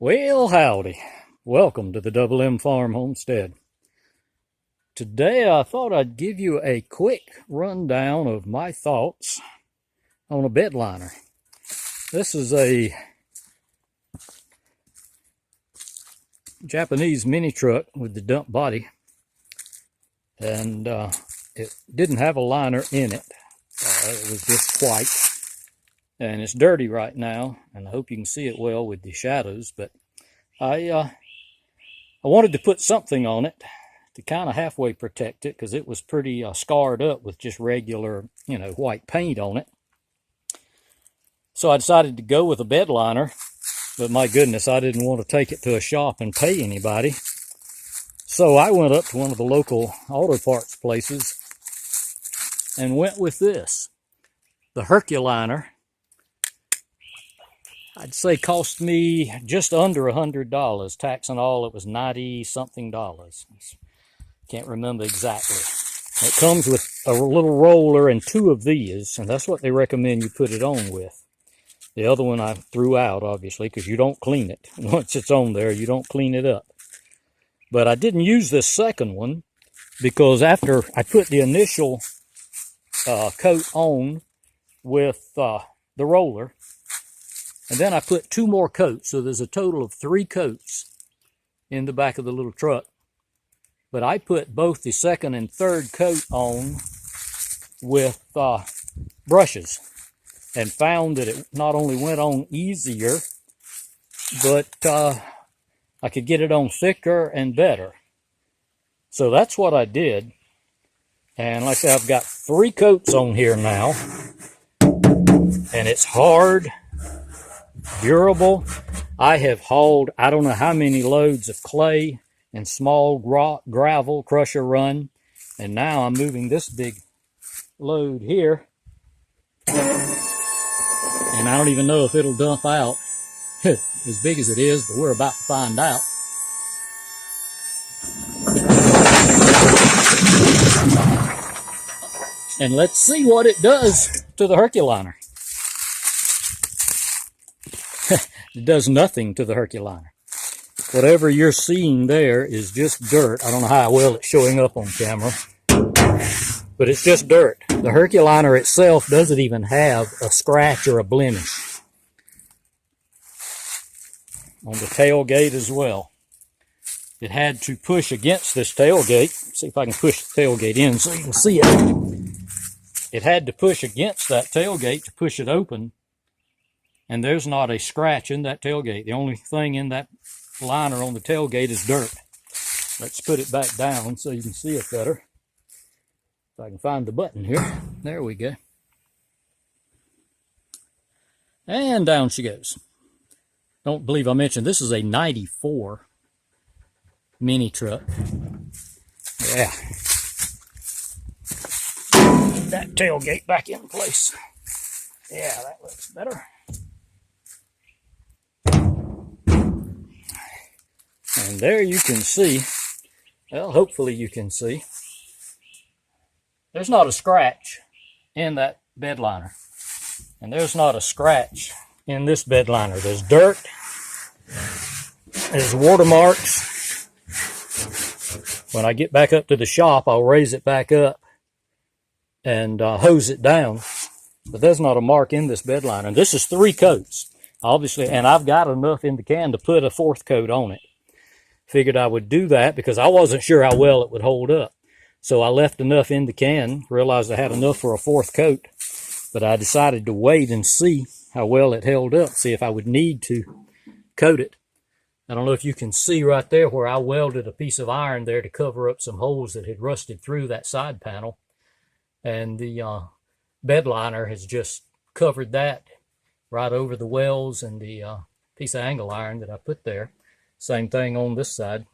Well, howdy. Welcome to the DMF Homestead. Today I thought I'd give you a quick rundown of my thoughts on a bed liner. This is a Japanese mini truck with the dump body, and it didn't have a liner in it. It was just white, and it's dirty right now, and I hope you can see it well with the shadows, but I wanted to put something on it to kind of halfway protect it, because it was pretty scarred up with just regular, white paint on it. So I decided to go with a bed liner, but my goodness, I didn't want to take it to a shop and pay anybody. So I went up to one of the local auto parts places and went with this. The Herculiner, I'd say, cost me just under $100. Tax and all, it was 90-something dollars. Can't remember exactly. It comes with a little roller and two of these, and that's what they recommend you put it on with. The other one I threw out, obviously, because you don't clean it. Once it's on there, you don't clean it up. But I didn't use this second one because after I put the initial coat on with the roller, and then I put two more coats, so there's a total of 3 coats in the back of the little truck. But I put both the second and third coat on with brushes, and found that it not only went on easier, but I could get it on thicker and better. So that's what I did. And like I said, I've got 3 coats on here now, and it's hard, durable. I have hauled I don't know how many loads of clay and small gravel crusher run, and now I'm moving this big load here, and I don't even know if it'll dump out as big as it is, but we're about to find out. And let's see what it does to the Herculiner. It does nothing to the Herculiner. Whatever you're seeing there is just dirt. I don't know how well it's showing up on camera, but it's just dirt. The Herculiner itself doesn't even have a scratch or a blemish. On the tailgate as well. It had to push against this tailgate. See if I can push the tailgate in so you can see it. It had to push against that tailgate to push it open. And there's not a scratch in that tailgate. The only thing in that liner on the tailgate is dirt. Let's put it back down so you can see it better. If I can find the button here. There we go. And down she goes. Don't believe I mentioned this is a 94 mini truck. Yeah. Put that tailgate back in place. Yeah, that looks better. And there you can see, well, hopefully you can see, there's not a scratch in that bed liner. And there's not a scratch in this bed liner. There's dirt, there's watermarks. When I get back up to the shop, I'll raise it back up and hose it down. But there's not a mark in this bed liner. And this is 3 coats, obviously, and I've got enough in the can to put a 4th coat on it. Figured I would do that because I wasn't sure how well it would hold up. So I left enough in the can, realized I had enough for a 4th coat, but I decided to wait and see how well it held up, see if I would need to coat it. I don't know if you can see right there where I welded a piece of iron there to cover up some holes that had rusted through that side panel. And the bed liner has just covered that right over the welds and the piece of angle iron that I put there. Same thing on this side.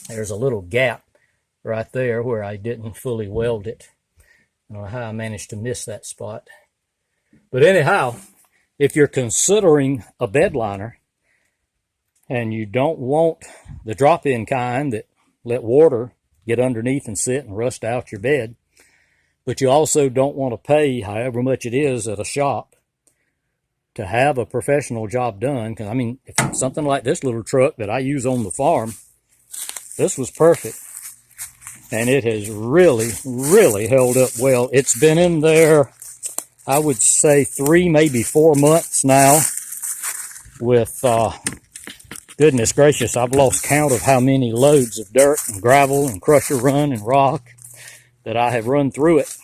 There's a little gap right there where I didn't fully weld it. I don't know how I managed to miss that spot. But anyhow, if you're considering a bed liner and you don't want the drop-in kind that let water get underneath and sit and rust out your bed, but you also don't want to pay however much it is at a shop to have a professional job done. Because I mean, if something like this little truck that I use on the farm, this was perfect. And it has really, really held up well. It's been in there, I would say 3, maybe 4 months now with, goodness gracious, I've lost count of how many loads of dirt and gravel and crusher run and rock that I have run through it.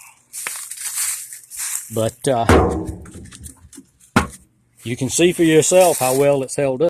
But you can see for yourself how well it's held up.